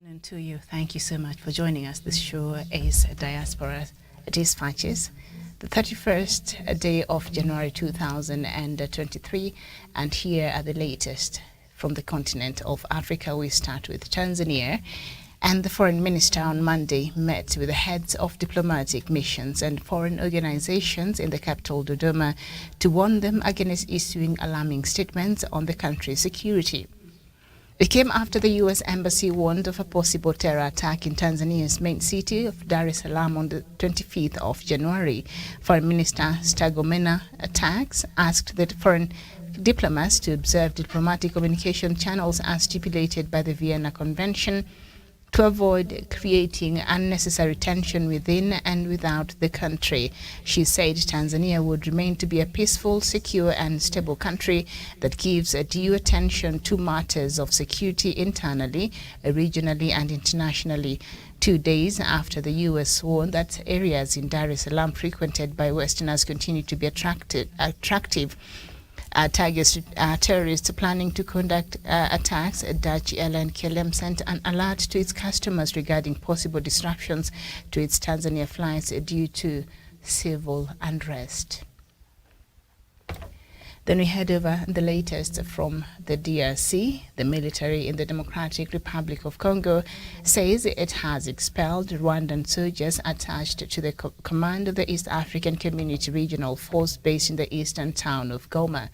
And to you, thank you so much for joining us. This show is Diaspora Dispatches, the 31st day of January 2023, and here are the latest from the continent of Africa. We start with Tanzania, and the foreign minister on Monday met with the heads of diplomatic missions and foreign organizations in the capital Dodoma to warn them against issuing alarming statements on the country's security. It came after the U.S. Embassy warned of a possible terror attack in Tanzania's main city of Dar es Salaam on the 25th of January. Foreign Minister Stagomena Tax asked the foreign diplomats to observe diplomatic communication channels as stipulated by the Vienna Convention to avoid creating unnecessary tension within and without the country. She said Tanzania would remain to be a peaceful, secure and stable country that gives due attention to matters of security internally, regionally and internationally. 2 days after the U.S. warned that areas in Dar es Salaam frequented by Westerners continue to be attractive terrorists planning to conduct attacks, Dutch airline KLM sent an alert to its customers regarding possible disruptions to its Tanzania flights due to civil unrest. Then we head over the latest from the DRC. The military in the Democratic Republic of Congo says it has expelled Rwandan soldiers attached to the command of the East African Community Regional Force based in the eastern town of Goma.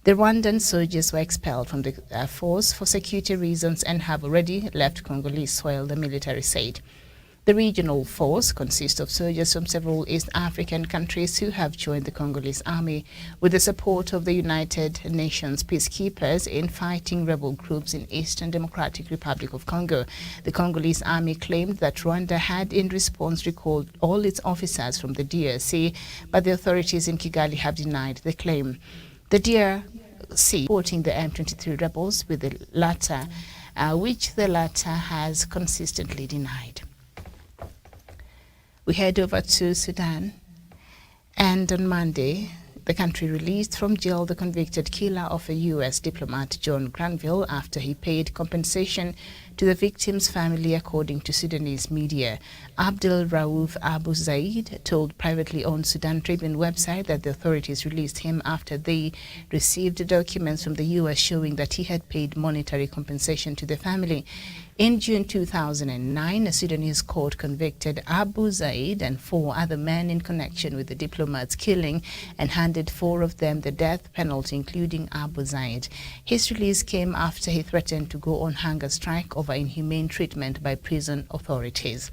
The Rwandan soldiers were expelled from the force for security reasons and have already left Congolese soil, the military said. The regional force consists of soldiers from several East African countries who have joined the Congolese army with the support of the United Nations peacekeepers in fighting rebel groups in Eastern Democratic Republic of Congo. The Congolese army claimed that Rwanda had in response recalled all its officers from the DRC, but the authorities in Kigali have denied the claim. The DRC supporting the M23 rebels with the latter, which the latter has consistently denied. We head over to Sudan, and on Monday, the country released from jail the convicted killer of a U.S. diplomat, John Granville, after he paid compensation to the victim's family, according to Sudanese media. Abdel Raouf Abu Zaid told privately owned Sudan Tribune website that the authorities released him after they received documents from the U.S. showing that he had paid monetary compensation to the family. In June 2009, a Sudanese court convicted Abu Zaid and 4 other men in connection with the diplomat's killing and handed 4 of them the death penalty, including Abu Zaid. His release came after he threatened to go on hunger strike over inhumane treatment by prison authorities.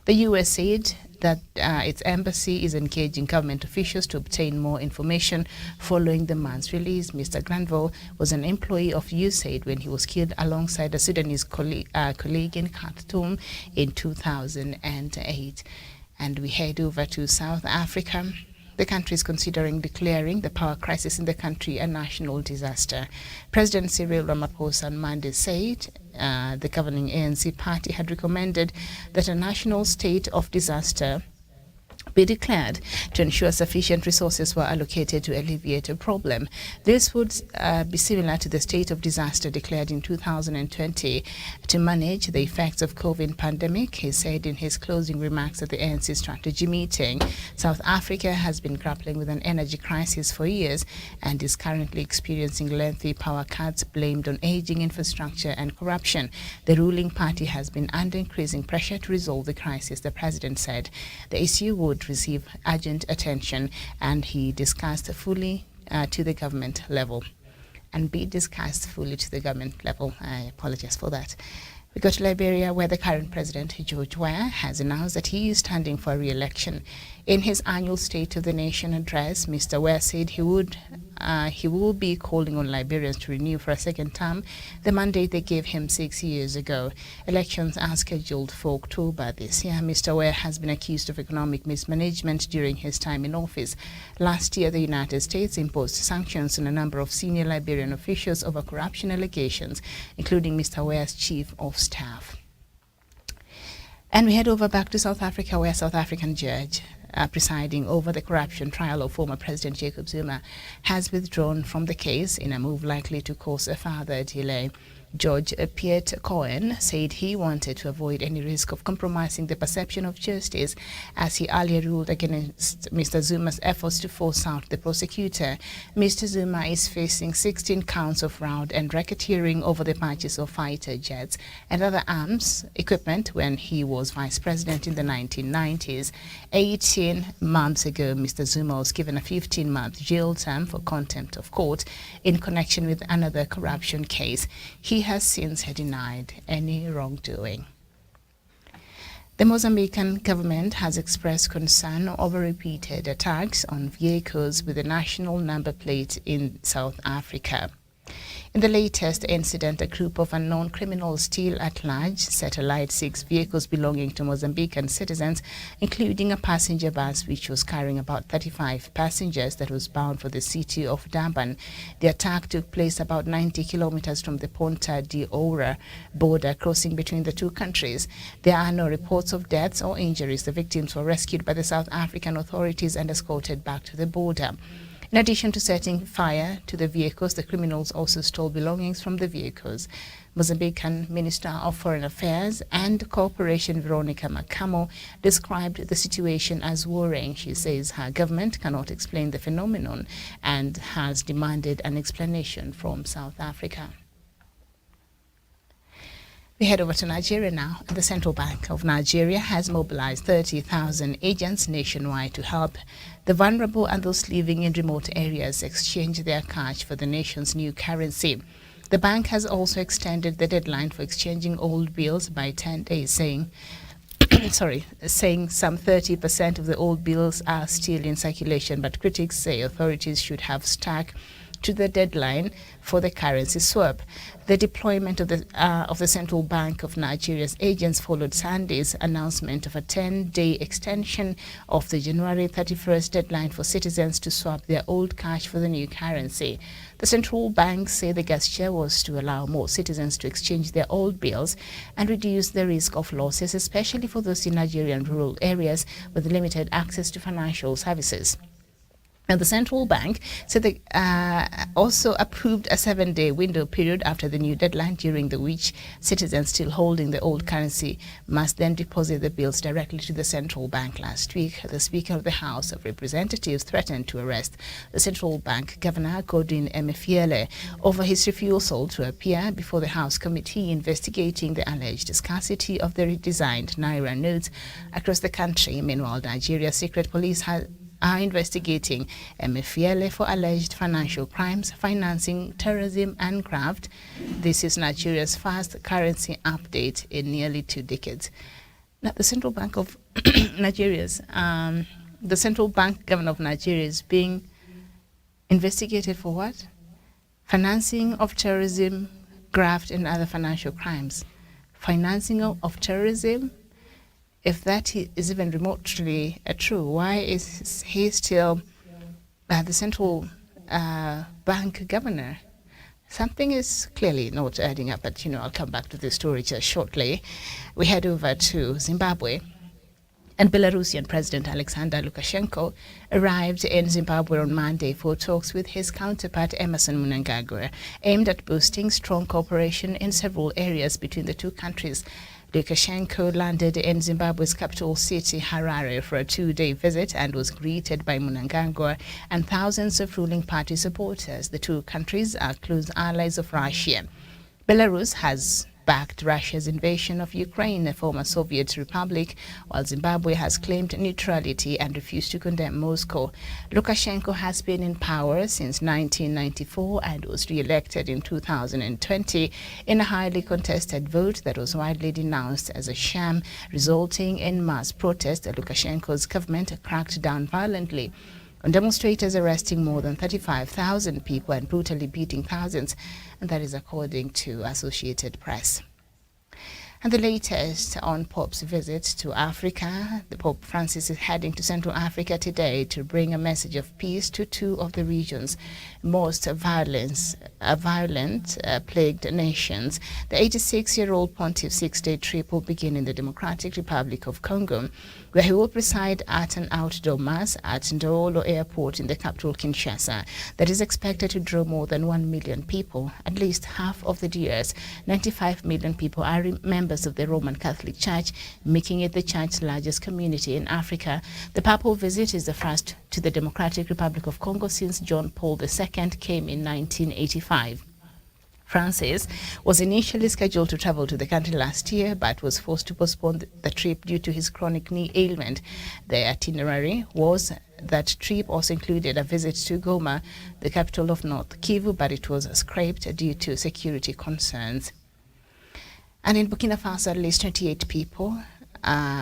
The U.S. said that its embassy is engaging government officials to obtain more information following the man's release. Mr. Granville was an employee of USAID when he was killed alongside a Sudanese colleague in Khartoum in 2008. And we head over to South Africa. The country is considering declaring the power crisis in the country a national disaster. President Cyril Ramaphosa on Monday said the governing ANC party had recommended that a national state of disaster be declared to ensure sufficient resources were allocated to alleviate a problem. This would be similar to the state of disaster declared in 2020 to manage the effects of COVID pandemic, he said in his closing remarks at the ANC strategy meeting. South Africa has been grappling with an energy crisis for years and is currently experiencing lengthy power cuts blamed on aging infrastructure and corruption. The ruling party has been under increasing pressure to resolve the crisis, the president said. The issue would receive urgent attention and he discussed fully to the government level. And be discussed fully to the government level. I apologize for that. We go to Liberia, where the current president, George Weah, has announced that he is standing for re-election. In his annual State of the Nation address, Mr. Weah said he will be calling on Liberians to renew for a second term the mandate they gave him 6 years ago. Elections are scheduled for October this year. Mr. Weah has been accused of economic mismanagement during his time in office. Last year, the United States imposed sanctions on a number of senior Liberian officials over corruption allegations, including Mr. Weah's chief of staff. And we head over back to South Africa, where a South African judge presiding over the corruption trial of former President Jacob Zuma has withdrawn from the case in a move likely to cause a further delay. Judge Piet Cohen said he wanted to avoid any risk of compromising the perception of justice as he earlier ruled against Mr. Zuma's efforts to force out the prosecutor. Mr. Zuma is facing 16 counts of fraud and racketeering over the purchase of fighter jets and other arms equipment when he was vice president in the 1990s. 18 months ago, Mr. Zuma was given a 15-month jail term for contempt of court in connection with another corruption case. He has since denied any wrongdoing. The Mozambican government has expressed concern over repeated attacks on vehicles with a national number plate in South Africa. In the latest incident, a group of unknown criminals still at large set alight 6 vehicles belonging to Mozambican citizens, including a passenger bus which was carrying about 35 passengers that was bound for the city of Durban. The attack took place about 90 kilometers from the Ponta de Ouro border crossing between the two countries. There are no reports of deaths or injuries. The victims were rescued by the South African authorities and escorted back to the border. In addition to setting fire to the vehicles, the criminals also stole belongings from the vehicles. Mozambican Minister of Foreign Affairs and Cooperation Veronica Macamo described the situation as worrying. She says her government cannot explain the phenomenon and has demanded an explanation from South Africa. We head over to Nigeria now. The Central Bank of Nigeria has mobilized 30,000 agents nationwide to help the vulnerable and those living in remote areas exchange their cash for the nation's new currency. The bank has also extended the deadline for exchanging old bills by 10 days, saying some 30% of the old bills are still in circulation, but critics say authorities should have stuck to the deadline for the currency swap. The deployment of the Central Bank of Nigeria's agents followed Sunday's announcement of a 10-day extension of the January 31st deadline for citizens to swap their old cash for the new currency. The central bank say the gesture was to allow more citizens to exchange their old bills and reduce the risk of losses, especially for those in Nigerian rural areas with limited access to financial services. And the central bank said they also approved a 7-day window period after the new deadline, during the which citizens still holding the old currency must then deposit the bills directly to the central bank. Last week, the Speaker of the House of Representatives threatened to arrest the central bank governor, Godwin Emefiele, over his refusal to appear before the House committee investigating the alleged scarcity of the redesigned Naira notes across the country. Meanwhile, Nigeria's secret police are investigating Emefiele for alleged financial crimes, financing terrorism and graft. This is Nigeria's first currency update in nearly 2 decades. Now, the Central Bank of the Central Bank Governor of Nigeria is being investigated for what? Financing of terrorism, graft and other financial crimes. Financing of terrorism? If that is even remotely true, why is he still the central bank governor? Something is clearly not adding up, but I'll come back to this story just shortly. We head over to Zimbabwe. And Belarusian President Alexander Lukashenko arrived in Zimbabwe on Monday for talks with his counterpart Emerson Mnangagwa, aimed at boosting strong cooperation in several areas between the two countries. Lukashenko landed in Zimbabwe's capital city, Harare, for a 2-day visit and was greeted by Mnangagwa and thousands of ruling party supporters. The two countries are close allies of Russia. Belarus has backed Russia's invasion of Ukraine, a former Soviet republic, while Zimbabwe has claimed neutrality and refused to condemn Moscow. Lukashenko has been in power since 1994 and was re-elected in 2020 in a highly contested vote that was widely denounced as a sham, resulting in mass protests. Lukashenko's government cracked down violently on demonstrators, arresting more than 35,000 people and brutally beating thousands, and that is according to Associated Press. And the latest on Pope's visit to Africa. The Pope Francis is heading to Central Africa today to bring a message of peace to two of the region's most violent-plagued nations. The 86-year-old pontiff's six-day trip will begin in the Democratic Republic of Congo, where he will preside at an outdoor mass at Ndolo Airport in the capital Kinshasa that is expected to draw more than 1 million people. At least half of the year's 95 million people are members of the Roman Catholic Church, making it the church's largest community in Africa. The papal visit is the first to the Democratic Republic of Congo since John Paul II came in 1985. Francis was initially scheduled to travel to the country last year, but was forced to postpone the trip due to his chronic knee ailment. The itinerary was that trip also included a visit to Goma, the capital of North Kivu, but it was scrapped due to security concerns. And in Burkina Faso, at least 28 people,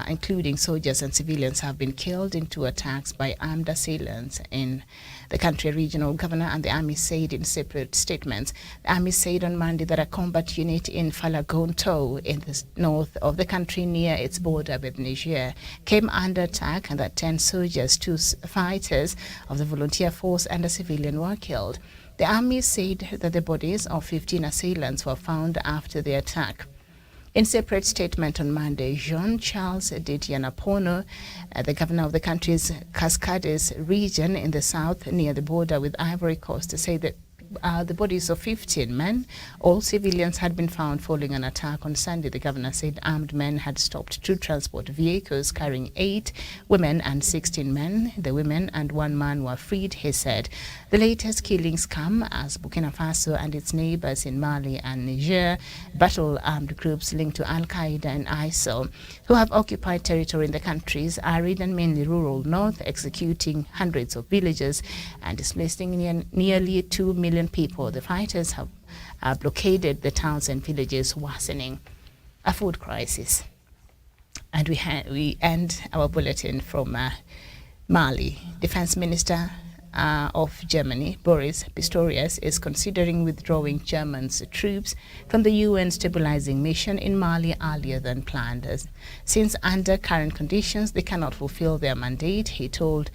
including soldiers and civilians, have been killed in two attacks by armed assailants in the country. Regional governor and the army said in separate statements. The army said on Monday that a combat unit in Falagonto in the north of the country near its border with Niger came under attack and that 10 soldiers, 2 fighters of the volunteer force and a civilian were killed. The army said that the bodies of 15 assailants were found after the attack. In separate statement on Monday, Jean-Charles Didianapono, the governor of the country's Cascades region in the south near the border with Ivory Coast, said that the bodies of 15 men, all civilians, had been found following an attack on Sunday. The governor said armed men had stopped 2 transport vehicles carrying 8 women and 16 men. The women and 1 man were freed, he said. The latest killings come as Burkina Faso and its neighbors in Mali and Niger battle armed groups linked to Al-Qaeda and ISIL, who have occupied territory in the country's arid and mainly rural north, executing hundreds of villages and displacing nearly 2 million people. The fighters have blockaded the towns and villages, worsening a food crisis. And we end our bulletin from Mali. Defense Minister of Germany, Boris Pistorius, is considering withdrawing German's troops from the UN stabilizing mission in Mali earlier than planned, since under current conditions they cannot fulfill their mandate, he told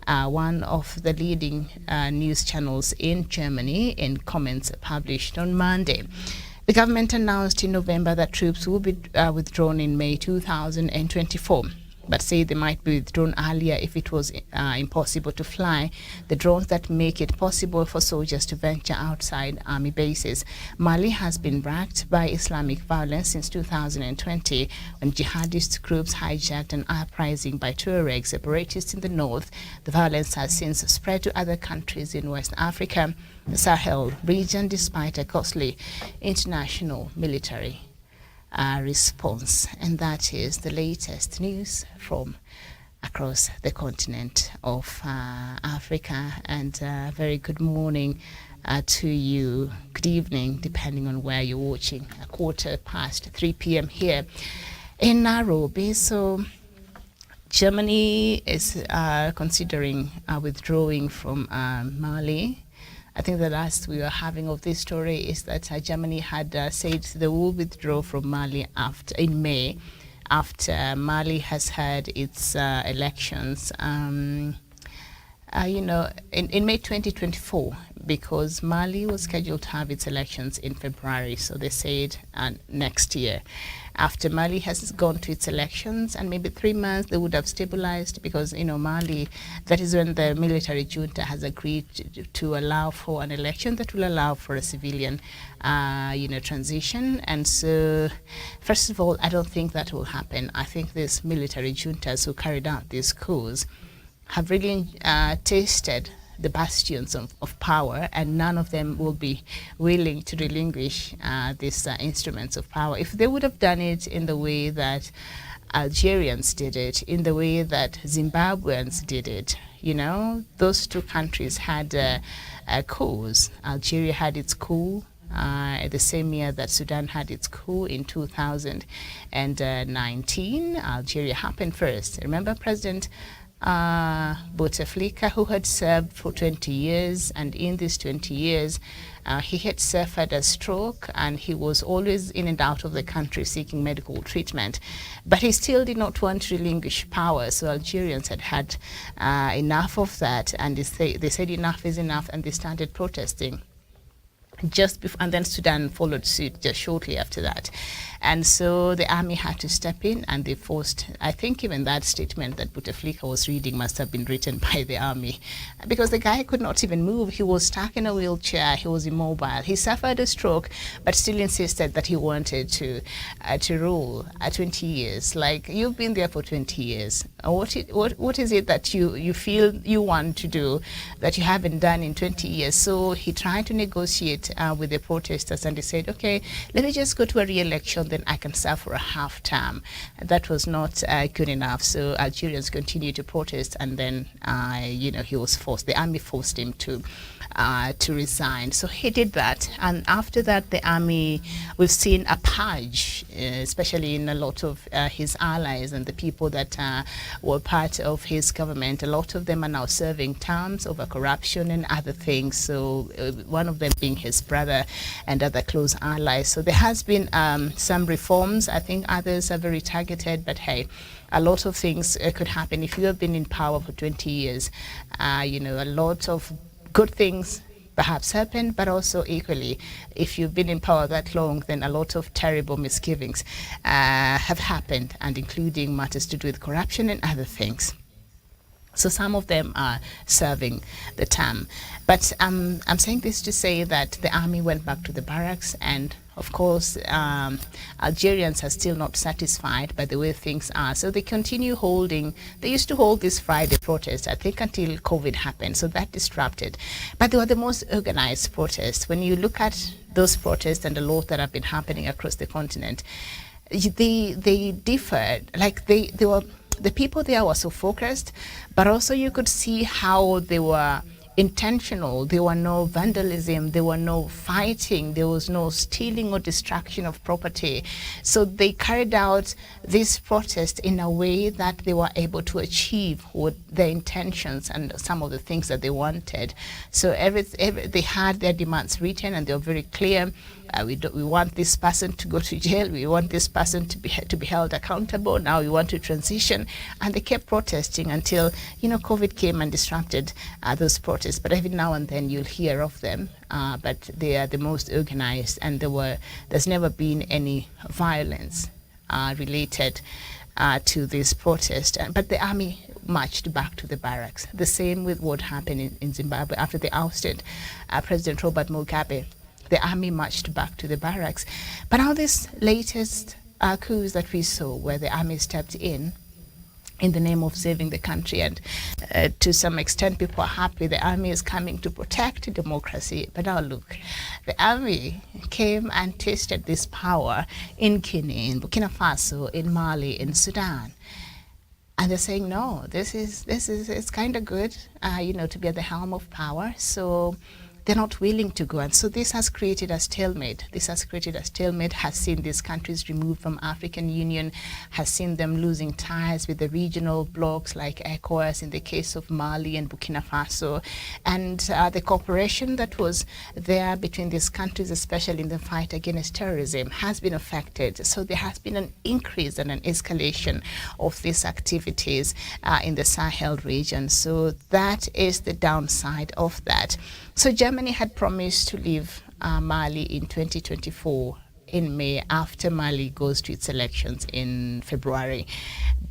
one of the leading news channels in Germany in comments published on Monday. The government announced in November that troops will be withdrawn in May 2024. But say they might be withdrawn earlier if it was impossible to fly the drones that make it possible for soldiers to venture outside army bases. Mali has been racked by Islamic violence since 2020 when jihadist groups hijacked an uprising by Tuareg separatists in the north. The violence has since spread to other countries in West Africa, the Sahel region, despite a costly international military response. And that is the latest news from across the continent of Africa. And very good morning to you. Good evening, depending on where you're watching. 3:15 p.m. here in Nairobi. So Germany is considering withdrawing from Mali. I think the last we were having of this story is that Germany had said they will withdraw from Mali in May, after Mali has had its elections, in May 2024, because Mali was scheduled to have its elections in February. So they said next year. After Mali has gone to its elections, and maybe 3 months, they would have stabilized, because, Mali, that is when the military junta has agreed to allow for an election that will allow for a civilian, transition. And so, first of all, I don't think that will happen. I think these military juntas who carried out these coups have really tasted the bastions of power, and none of them will be willing to relinquish these instruments of power. If they would have done it in the way that Algerians did it, in the way that Zimbabweans did it, those two countries had coups. Algeria had its coup the same year that Sudan had its coup in 2019. Algeria happened first. Remember, President Bouteflika, who had served for 20 years, and in these 20 years, he had suffered a stroke, and he was always in and out of the country seeking medical treatment. But he still did not want to relinquish power, so Algerians had had enough of that, and they said enough is enough, and they started protesting. Just before, and then Sudan followed suit just shortly after that. And so the army had to step in, and they forced, I think even that statement that Bouteflika was reading must have been written by the army, because the guy could not even move. He was stuck in a wheelchair. He was immobile. He suffered a stroke, but still insisted that he wanted to rule 20 years. Like, you've been there for 20 years. What is it that you feel you want to do that you haven't done in 20 years? So he tried to negotiate with the protesters, and he said, okay, let me just go to a re-election, then I can serve for a half term. That was not good enough, so Algerians continued to protest, and then he was forced. The army forced him to resign. So he did that, and after that, the army, we've seen a purge, especially in a lot of his allies and the people that were part of his government. A lot of them are now serving terms over corruption and other things. So one of them being his brother and other close allies. So there has been some reforms. I think others are very targeted, but hey, a lot of things could happen if you have been in power for 20 years. A lot of good things perhaps happen, but also equally, if you've been in power that long, then a lot of terrible misgivings have happened, and including matters to do with corruption and other things. So some of them are serving the term. But I'm saying this to say that the army went back to the barracks, and of course, Algerians are still not satisfied by the way things are. So they continue holding, they used to hold this Friday protest, I think, until COVID happened. So that disrupted. But they were the most organized protests. When you look at those protests and the lot that have been happening across the continent, they differed. Like they were, the people there were so focused, but also you could see how they were intentional. There were no vandalism, there were no fighting, there was no stealing or destruction of property. So they carried out this protest in a way that they were able to achieve what their intentions and some of the things that they wanted. So they had their demands written, and they were very clear. We want this person to go to jail. We want this person to be held accountable. Now we want to transition, and they kept protesting until COVID came and disrupted those protests. But every now and then you'll hear of them. But they are the most organized, and there's never been any violence related to this protest. But the army marched back to the barracks. The same with what happened in Zimbabwe after they ousted President Robert Mugabe. The army marched back to the barracks. But now this latest coups that we saw, where the army stepped in the name of saving the country, and to some extent people are happy the army is coming to protect democracy. But now look, the army came and tasted this power in Guinea, in Burkina Faso, in Mali, in Sudan. And they're saying, no, it's kind of good, to be at the helm of power. So they're not willing to go. And so this has created a stalemate. Has seen these countries removed from African Union, has seen them losing ties with the regional blocs like ECOWAS in the case of Mali and Burkina Faso. And the cooperation that was there between these countries, especially in the fight against terrorism, has been affected. So there has been an increase and an escalation of these activities in the Sahel region. So that is the downside of that. So Germany had promised to leave Mali in 2024 in May, after Mali goes to its elections in February.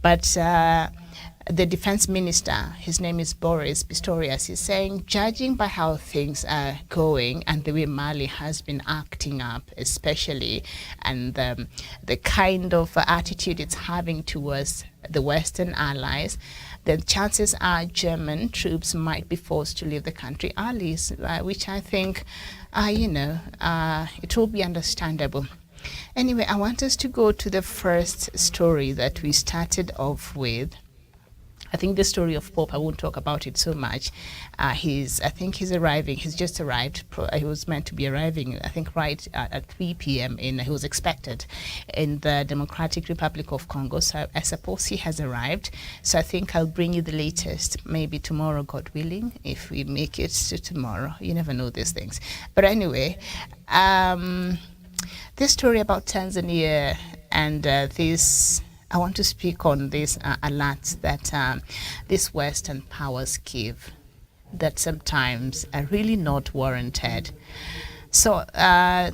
But the defense minister, his name is Boris Pistorius, is saying, judging by how things are going and the way Mali has been acting up, especially, and the kind of attitude it's having towards the Western allies, the chances are German troops might be forced to leave the country early, which I think, it will be understandable. Anyway, I want us to go to the first story that we started off with. I think the story of Pope, I won't talk about it so much. I think he's arriving. He's just arrived. He was meant to be arriving, I think, right at 3 p.m. He was expected in the Democratic Republic of Congo. So I suppose he has arrived. So I think I'll bring you the latest, maybe tomorrow, God willing, if we make it to tomorrow. You never know these things. But anyway, this story about Tanzania and this... I want to speak on this alert that these Western powers give that sometimes are really not warranted. So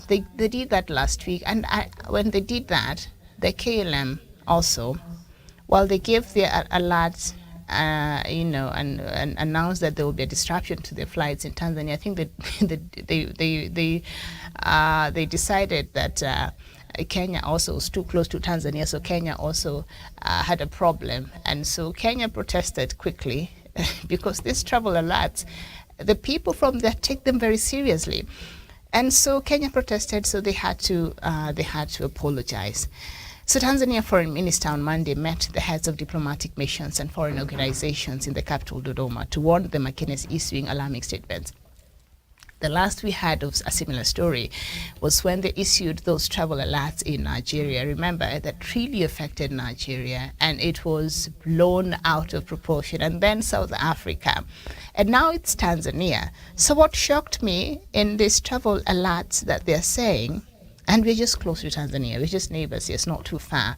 they did that last week, and when they did that, the KLM also, while they gave their alert, and announced that there will be a disruption to their flights in Tanzania, I think that they decided that Kenya also was too close to Tanzania, so Kenya also had a problem. And so Kenya protested quickly because these travel alerts, the people from there take them very seriously. And so Kenya protested, so they had to apologize. So Tanzania Foreign Minister on Monday met the heads of diplomatic missions and foreign organizations in the capital Dodoma to warn them against issuing alarming statements. The last we heard of a similar story was when they issued those travel alerts in Nigeria. Remember, that really affected Nigeria, and it was blown out of proportion. And then South Africa. And now it's Tanzania. So what shocked me in these travel alerts that they're saying, and we're just close to Tanzania, we're just neighbors here, it's not too far.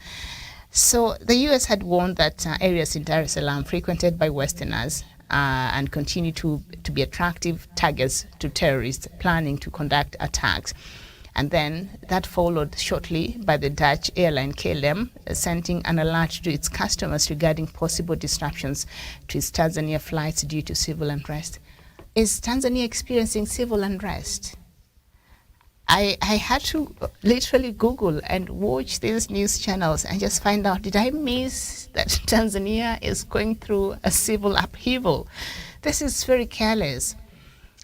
So the US had warned that areas in Dar es Salaam frequented by Westerners and continue to be attractive targets to terrorists planning to conduct attacks. And then that followed shortly by the Dutch airline KLM sending an alert to its customers regarding possible disruptions to its Tanzania flights due to civil unrest. Is Tanzania experiencing civil unrest? I had to literally Google and watch these news channels and just find out, did I miss that Tanzania is going through a civil upheaval? This is very careless.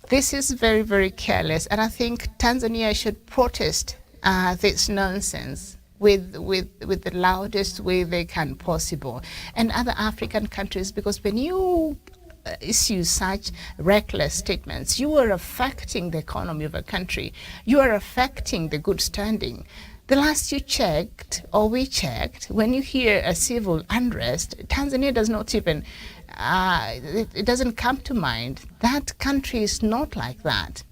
This is very, very careless. And I think Tanzania should protest this nonsense with the loudest way they can possible. And other African countries, because when you issue such reckless statements, you are affecting the economy of a country. You are affecting the good standing. The last you checked, or we checked, when you hear a civil unrest, Tanzania does not even, it doesn't come to mind. That country is not like that.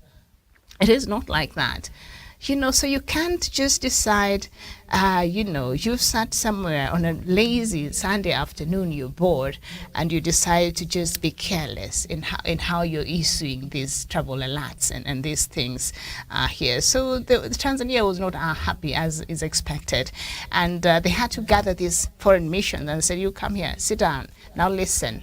It is not like that. So you can't just decide, you've sat somewhere on a lazy Sunday afternoon, you're bored, and you decide to just be careless in how you're issuing these travel alerts and these things here. So the Tanzania was not happy as is expected. And they had to gather this foreign mission and said, you come here, sit down, now listen.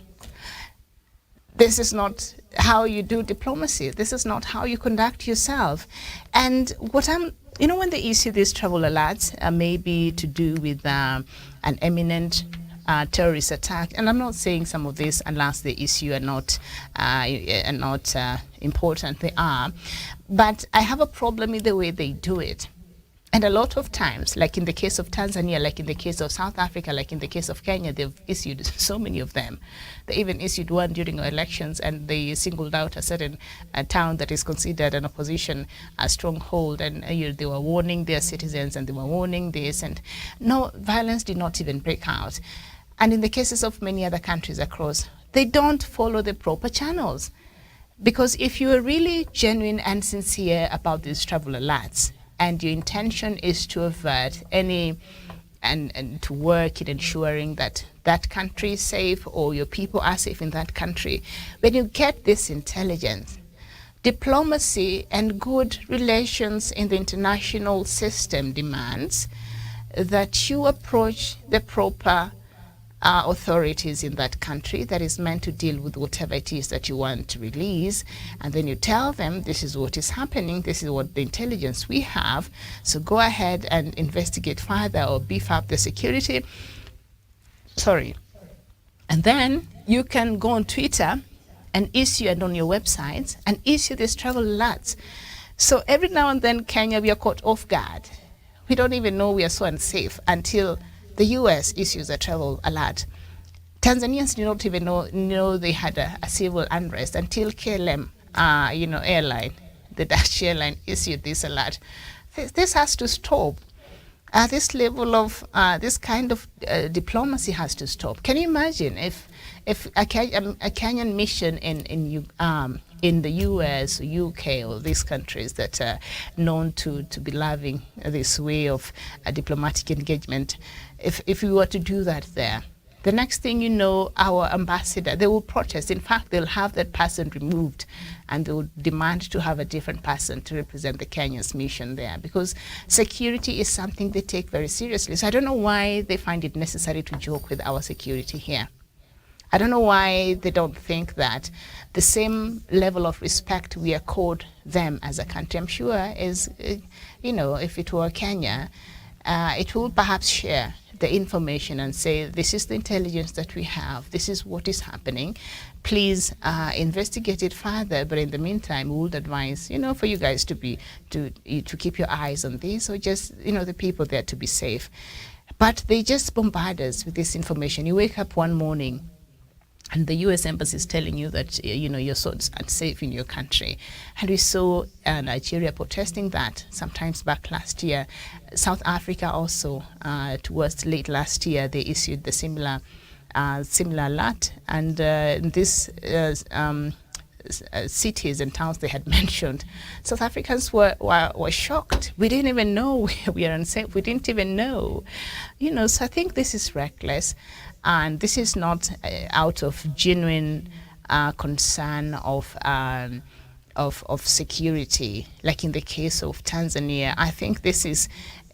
This is not how you do diplomacy. This is not how you conduct yourself. And when they issue these travel alerts, maybe to do with an imminent terrorist attack. And I'm not saying some of these, unless they issue, are not important. They are. But I have a problem with the way they do it. And a lot of times, like in the case of Tanzania, like in the case of South Africa, like in the case of Kenya, they've issued so many of them. They even issued one during our elections, and they singled out a certain town that is considered an opposition stronghold, and they were warning their citizens, and they were warning this, and no, violence did not even break out. And in the cases of many other countries across, they don't follow the proper channels. Because if you are really genuine and sincere about these travel alerts, and your intention is to avert any and to work in ensuring that that country is safe or your people are safe in that country, when you get this intelligence, diplomacy and good relations in the international system demands that you approach the proper authorities in that country that is meant to deal with whatever it is that you want to release, and then you tell them this is what is happening, this is what the intelligence we have, so go ahead and investigate further or beef up the security. And then you can go on Twitter and issue, and on your websites, and issue these travel alerts. So every now and then, Kenya, we are caught off guard. We don't even know we are so unsafe until the US issues a travel alert. Tanzanians did not even know they had a civil unrest until KLM, airline, the Dutch airline, issued this alert. This has to stop. This level of this kind of diplomacy has to stop. Can you imagine if a Kenyan mission in the US, UK, or these countries that are known to be loving this way of diplomatic engagement, if we were to do that there, the next thing you know, our ambassador, they will protest. In fact, they'll have that person removed and they will demand to have a different person to represent the Kenya's mission there, because security is something they take very seriously. So I don't know why they find it necessary to joke with our security here. I don't know why they don't think that the same level of respect we accord them as a country, I'm sure, is, if it were Kenya, it will perhaps share the information and say, this is the intelligence that we have, this is what is happening, please investigate it further, but in the meantime we would advise for you guys to keep your eyes on this, or just the people there to be safe. But they just bombard us with this information. You wake up one morning and the US Embassy is telling you that you're so unsafe in your country. And we saw Nigeria protesting that sometimes back last year. South Africa also, towards late last year, they issued the similar alert. And these cities and towns they had mentioned, South Africans were shocked. We didn't even know we are unsafe. We didn't even know. So I think this is reckless. And this is not out of genuine concern of security, like in the case of Tanzania. I think this is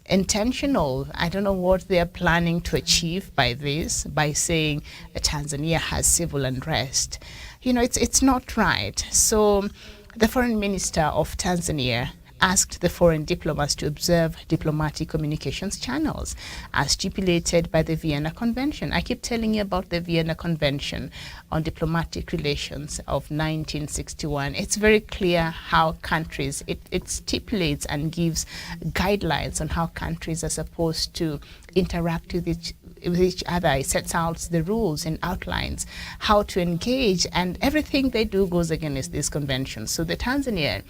intentional. I don't know what they are planning to achieve by this, by saying Tanzania has civil unrest. It's not right. So the foreign minister of Tanzania asked the foreign diplomats to observe diplomatic communications channels as stipulated by the Vienna Convention. I keep telling you about the Vienna Convention on Diplomatic Relations of 1961. It's very clear how countries, it stipulates and gives guidelines on how countries are supposed to interact with each other. It sets out the rules and outlines how to engage, and everything they do goes against this convention. So the Tanzania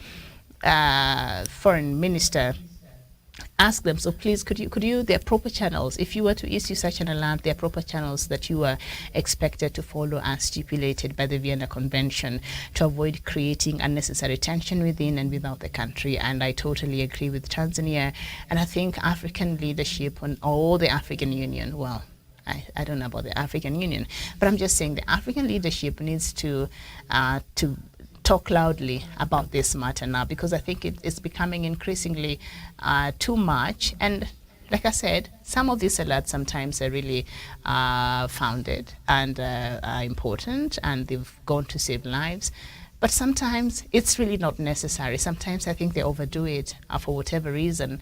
foreign minister asked them, so please could you there are proper channels, if you were to issue such an alert, there are proper channels that you are expected to follow as stipulated by the Vienna Convention to avoid creating unnecessary tension within and without the country. And I totally agree with Tanzania, and I think African leadership and all the African Union, well, I don't know about the African Union, but I'm just saying the African leadership needs to talk loudly about this matter now, because I think it's becoming increasingly too much. And like I said, some of these alerts sometimes are really founded and are important, and they've gone to save lives. But sometimes it's really not necessary. Sometimes I think they overdo it for whatever reason.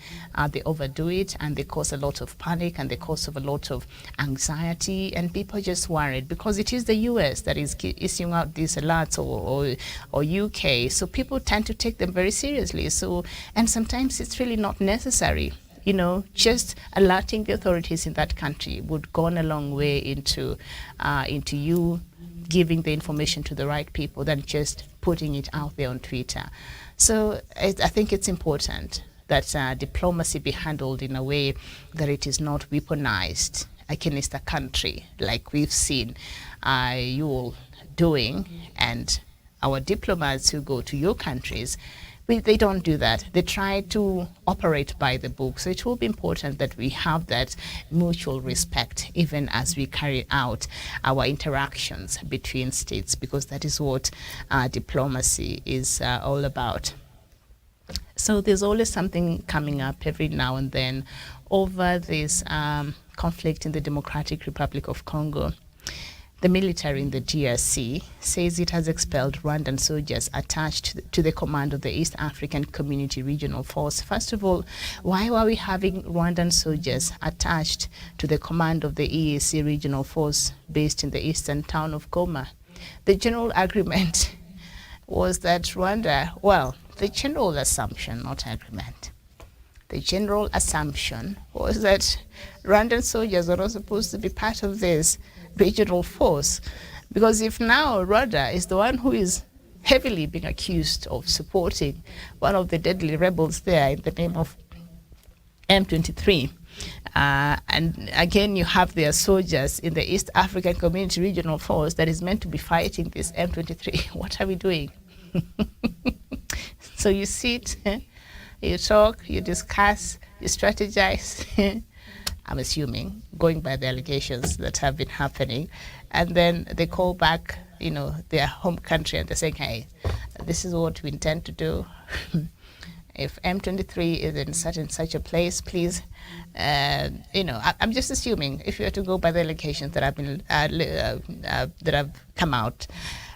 They overdo it and they cause a lot of panic and they cause a lot of anxiety, and people are just worried because it is the US that is issuing out these alerts, or UK. So people tend to take them very seriously. And sometimes it's really not necessary. Just alerting the authorities in that country would go on a long way into you giving the information to the right people than just putting it out there on Twitter. So I think it's important that diplomacy be handled in a way that it is not weaponized against a country like we've seen you all doing, and our diplomats who go to your countries, they don't do that. They try to operate by the book. So it will be important that we have that mutual respect even as we carry out our interactions between states, because that is what diplomacy is all about. So there's always something coming up every now and then over this conflict in the Democratic Republic of Congo. The military in the DRC says it has expelled Rwandan soldiers attached to the command of the East African Community Regional Force. First of all, why were we having Rwandan soldiers attached to the command of the EAC Regional Force based in the eastern town of Goma? The general agreement was that Rwanda, well, the general assumption, not agreement, the general assumption was that Rwandan soldiers were not supposed to be part of this regional force. Because if now Rwanda is the one who is heavily being accused of supporting one of the deadly rebels there in the name of M23, and again you have their soldiers in the East African Community Regional Force that is meant to be fighting this M23, what are we doing? So you sit, you talk, you discuss, you strategize, I'm assuming, going by the allegations that have been happening, and then they call back, their home country and they're saying, hey, this is what we intend to do. If M23 is in such a place, please, I'm just assuming, if you were to go by the allegations that have been that have come out,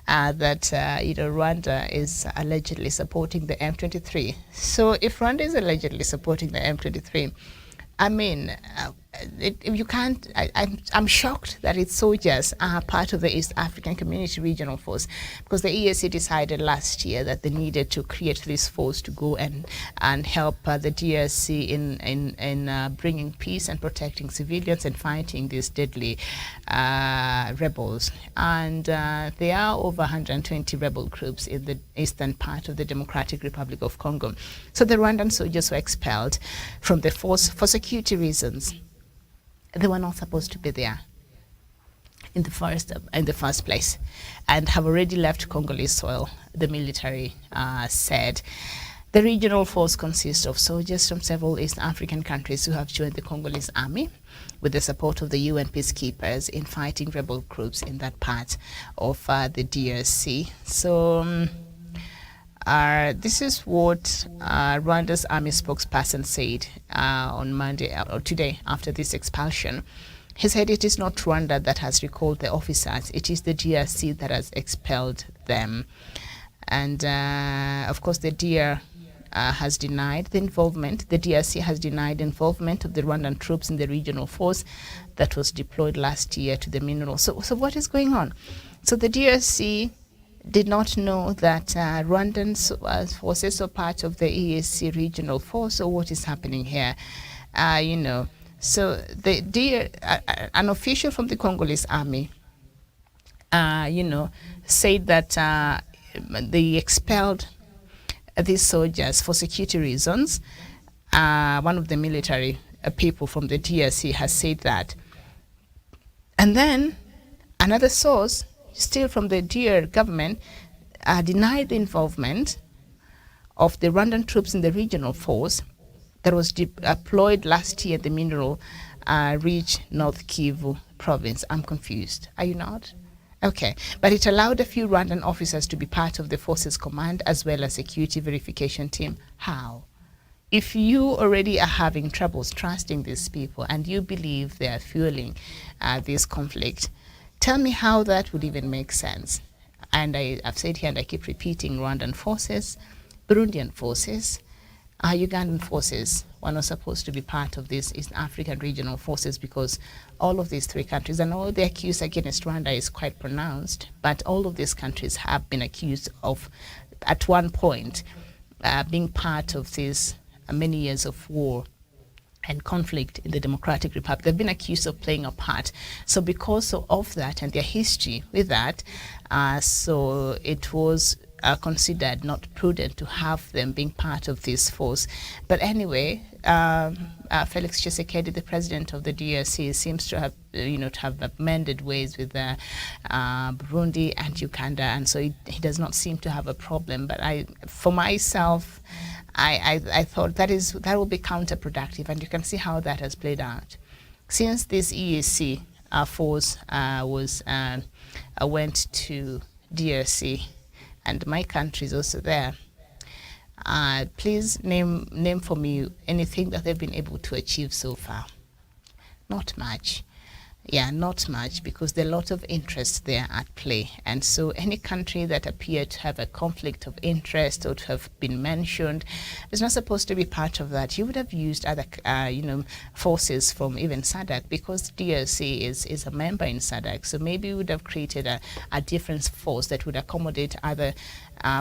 that Rwanda is allegedly supporting the M23. So if Rwanda is allegedly supporting the M23, I mean, you can't. I'm shocked that its soldiers are part of the East African Community Regional Force, because the EAC decided last year that they needed to create this force to go and help the DRC in bringing peace and protecting civilians and fighting these deadly rebels. And there are over 120 rebel groups in the eastern part of the Democratic Republic of Congo. So the Rwandan soldiers were expelled from the force for security reasons. They were not supposed to be there in the first place, and have already left Congolese soil, the military said. The regional force consists of soldiers from several East African countries who have joined the Congolese army with the support of the UN peacekeepers in fighting rebel groups in that part of the DRC. So this is what Rwanda's army spokesperson said on Monday or today after this expulsion. He said it is not Rwanda that has recalled the officers, it is the DRC that has expelled them. And of course the DR has denied the involvement. The DRC has denied involvement of the Rwandan troops in the regional force that was deployed last year to the mineral. So what is going on? So the DRC did not know that Rwandan forces are part of the EAC regional force, or what is happening here, So the an official from the Congolese army, said that they expelled these soldiers for security reasons. One of the military people from the DRC has said that. And then another source, still from the DR government, denied the involvement of the Rwandan troops in the regional force that was deployed last year in the mineral-rich North Kivu province. I'm confused. Are you not? Okay. But it allowed a few Rwandan officers to be part of the force's command as well as security verification team. How? If you already are having troubles trusting these people and you believe they are fueling this conflict, tell me how that would even make sense. And I've said here, and I keep repeating, Rwandan forces, Burundian forces, Ugandan forces were not supposed to be part of these East African regional forces, because all of these three countries, and all the accuse against Rwanda is quite pronounced, but all of these countries have been accused of, at one point, being part of these many years of war and conflict in the Democratic Republic. They've been accused of playing a part. So because of that and their history with that, so it was considered not prudent to have them being part of this force. But anyway, Felix Tshisekedi, the president of the DRC, seems to have, to have amended ways with Burundi and Uganda, and so he does not seem to have a problem. But for myself, I thought that will be counterproductive, and you can see how that has played out. Since this EAC force went to DRC, and my country is also there, please name for me anything that they've been able to achieve so far. Not much. Yeah, not much, because there are a lot of interests there at play. And so any country that appeared to have a conflict of interest or to have been mentioned is not supposed to be part of that. You would have used other, forces from even SADC, because DRC is a member in SADC. So maybe you would have created a different force that would accommodate other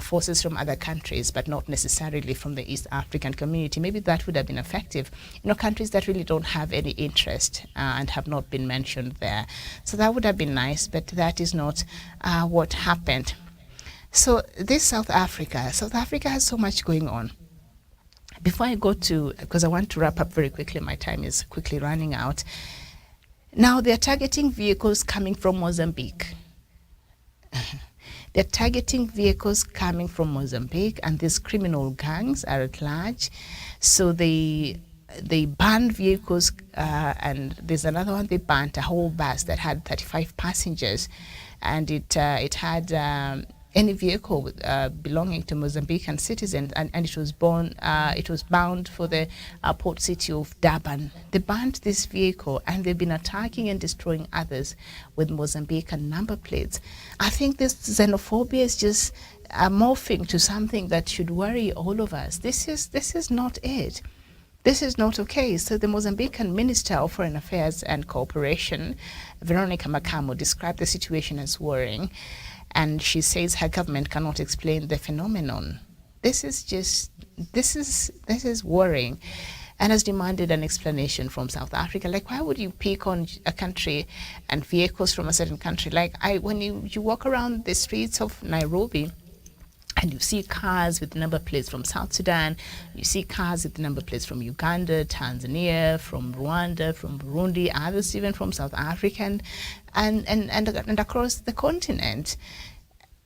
forces from other countries, but not necessarily from the East African community. Maybe that would have been effective. Countries that really don't have any interest and have not been mentioned there. So that would have been nice, but that is not what happened. So this South Africa has so much going on. Before I go to, because I want to wrap up very quickly, my time is quickly running out. Now they're targeting vehicles coming from Mozambique. They're targeting vehicles coming from Mozambique, and these criminal gangs are at large. So they banned vehicles, and there's another one they banned, a whole bus that had 35 passengers, and it had any vehicle belonging to Mozambican citizens, and it was bound for the port city of Durban. They banned this vehicle, and they've been attacking and destroying others with Mozambican number plates. I think this xenophobia is just morphing to something that should worry all of us. This is not it. This is not okay. So the Mozambican Minister of Foreign Affairs and Cooperation, Veronica Makamo, described the situation as worrying. And she says her government cannot explain the phenomenon. This is worrying, and has demanded an explanation from South Africa. Like, why would you pick on a country and vehicles from a certain country? Like, when you walk around the streets of Nairobi, and you see cars with number plates from South Sudan, you see cars with number plates from Uganda, Tanzania, from Rwanda, from Burundi, others even from South Africa, and across the continent.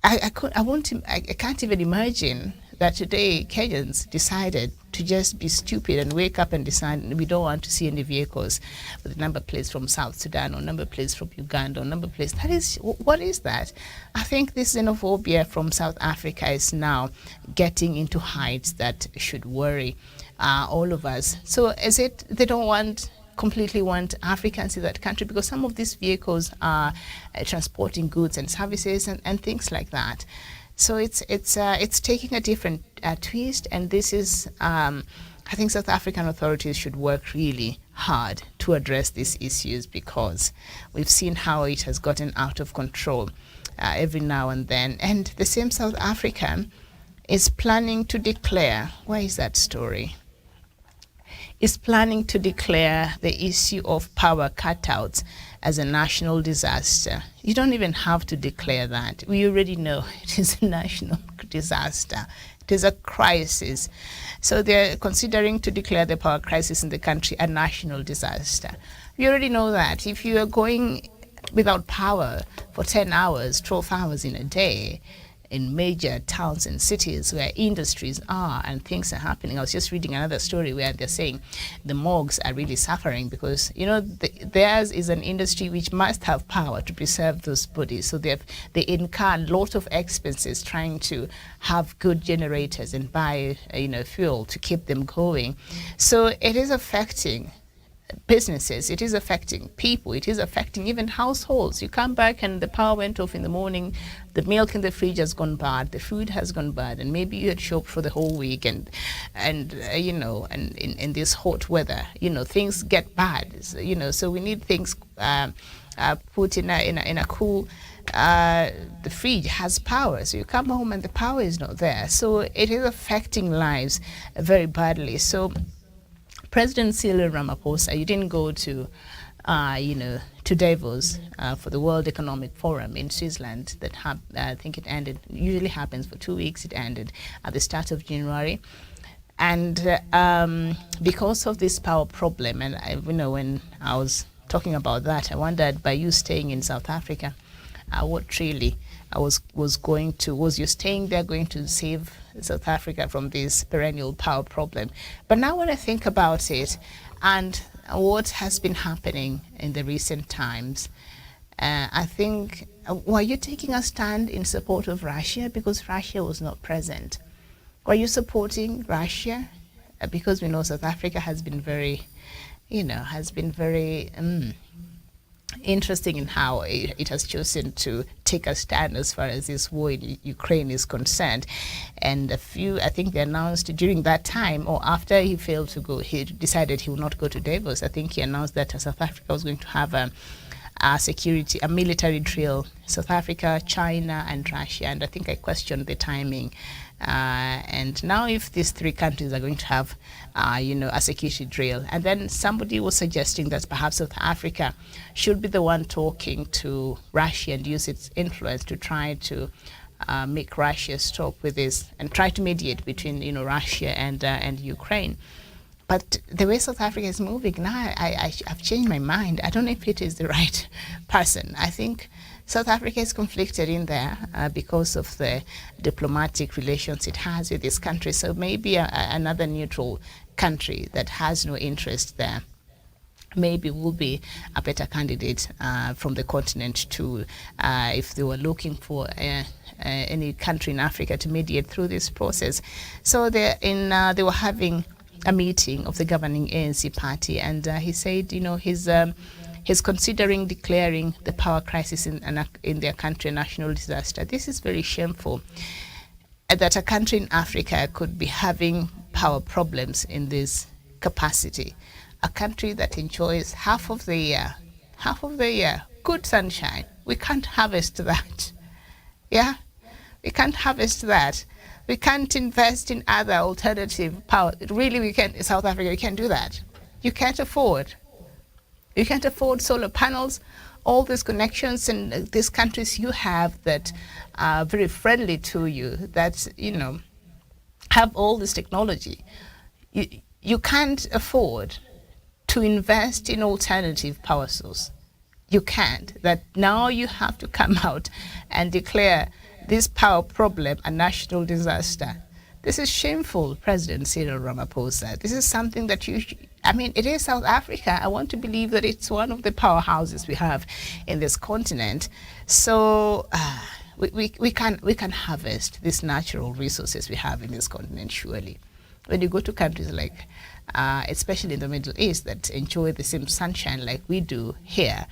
I can't even imagine that today Kenyans decided to just be stupid and wake up and decide we don't want to see any vehicles with number plates from South Sudan or number plates from Uganda or number plates. What is that? I think this xenophobia from South Africa is now getting into heights that should worry all of us. So is it they don't completely want Africans in that country, because some of these vehicles are transporting goods and services and things like that. So it's taking a different twist, and this is I think South African authorities should work really hard to address these issues, because we've seen how it has gotten out of control every now and then. And the same South Africa is planning to declare, where is that story? Is planning to declare the issue of power cutouts as a national disaster. You don't even have to declare that. We already know it is a national disaster. It is a crisis. So they're considering to declare the power crisis in the country a national disaster. We already know that. If you are going without power for 10 hours, 12 hours in a day, in major towns and cities where industries are and things are happening. I was just reading another story where they're saying the morgues are really suffering because, theirs is an industry which must have power to preserve those bodies. So they incur a lot of expenses trying to have good generators and buy, fuel to keep them going. So it is affecting businesses, it is affecting people, it is affecting even households. You come back and the power went off in the morning, the milk in the fridge has gone bad, the food has gone bad, and maybe you had shopped for the whole week, and in this hot weather, things get bad. So we need things put in a cool. The fridge has power, so you come home and the power is not there. So it is affecting lives very badly. So President Cyril Ramaphosa, you didn't go to, to Davos for the World Economic Forum in Switzerland. That I think it ended. Usually happens for 2 weeks. It ended at the start of January, and because of this power problem, and when I was talking about that, I wondered, by you staying in South Africa, what really was you staying there going to save South Africa from this perennial power problem? But now when I think about it and what has been happening in the recent times, I think, were you taking a stand in support of Russia because Russia was not present? Were you supporting Russia? Because we know South Africa has been very, interesting in how it has chosen to take a stand as far as this war in Ukraine is concerned. And I think they announced during that time, or after he failed to go, he decided he would not go to Davos. I think he announced that South Africa was going to have a military drill. South Africa, China, and Russia. And I think I questioned the timing. And now if these three countries are going to have, a security drill, and then somebody was suggesting that perhaps South Africa should be the one talking to Russia and use its influence to try to make Russia stop with this and try to mediate between, Russia and Ukraine. But the way South Africa is moving now, I've changed my mind. I don't know if it is the right person. I think South Africa is conflicted in there because of the diplomatic relations it has with this country. So maybe another neutral country that has no interest there maybe will be a better candidate from the continent to, if they were looking for any country in Africa to mediate through this process. So they were having a meeting of the governing ANC party, and he said, he's considering declaring the power crisis in their country a national disaster. This is very shameful that a country in Africa could be having power problems in this capacity. A country that enjoys half of the year, good sunshine. We can't harvest that. Yeah? We can't harvest that. We can't invest in other alternative power. Really, we can't. South Africa, you can't do that. You can't afford. You can't afford solar panels, all these connections in these countries you have that are very friendly to you, that, have all this technology. You can't afford to invest in alternative power source. You can't. That now you have to come out and declare this power problem a national disaster. This is shameful, President Cyril Ramaphosa. This is something that it is South Africa. I want to believe that it's one of the powerhouses we have in this continent. So we can harvest these natural resources we have in this continent, surely. When you go to countries like, especially in the Middle East, that enjoy the same sunshine like we do here,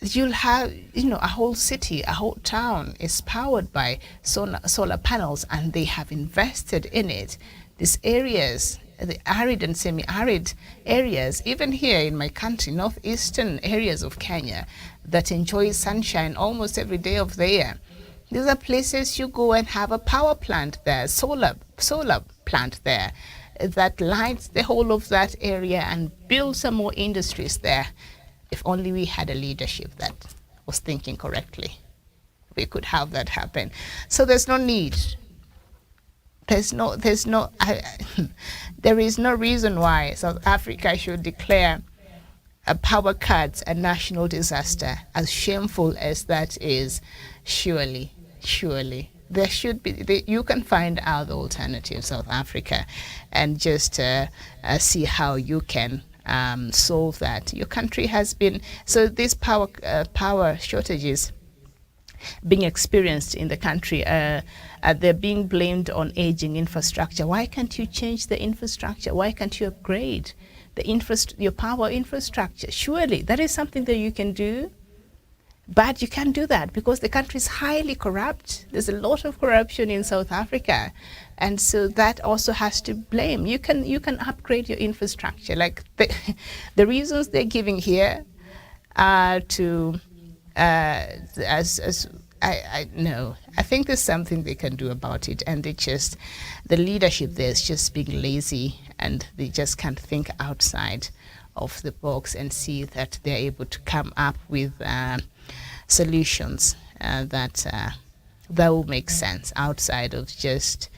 you'll have, a whole city, a whole town is powered by solar panels, and they have invested in it. These areas, the arid and semi-arid areas, even here in my country, northeastern areas of Kenya, that enjoy sunshine almost every day of the year. These are places you go and have a power plant there, solar plant there, that lights the whole of that area and build some more industries there. If only we had a leadership that was thinking correctly, we could have that happen. So there's no need. There is no reason why South Africa should declare a power cuts a national disaster, as shameful as that is. Surely, there should be. You can find other alternatives, South Africa, and just see how you can solve that. Your country has been, so these power shortages being experienced in the country, they're being blamed on aging infrastructure. Why can't you change the infrastructure? Why can't you upgrade your power infrastructure? Surely that is something that you can do. But you can't do that because the country is highly corrupt. There's a lot of corruption in South Africa, and so that also has to blame. You can upgrade your infrastructure. Like the reasons they're giving here to I think there's something they can do about it, and the leadership there is just being lazy, and they just can't think outside of the box and see that they're able to come up with solutions that will make sense outside of just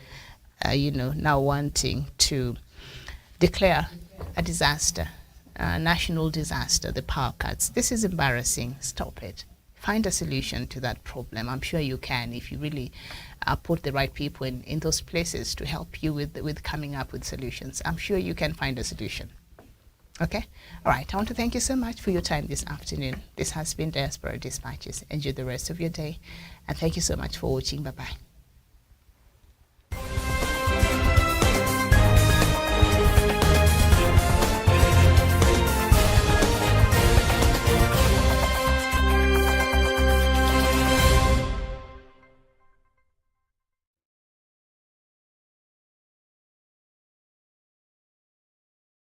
now wanting to declare a disaster, a national disaster, the power cuts. This is embarrassing. Stop it. Find a solution to that problem. I'm sure you can if you really put the right people in those places to help you with coming up with solutions. I'm sure you can find a solution. Okay? All right. I want to thank you so much for your time this afternoon. This has been Diaspora Dispatches. Enjoy the rest of your day. And thank you so much for watching. Bye-bye.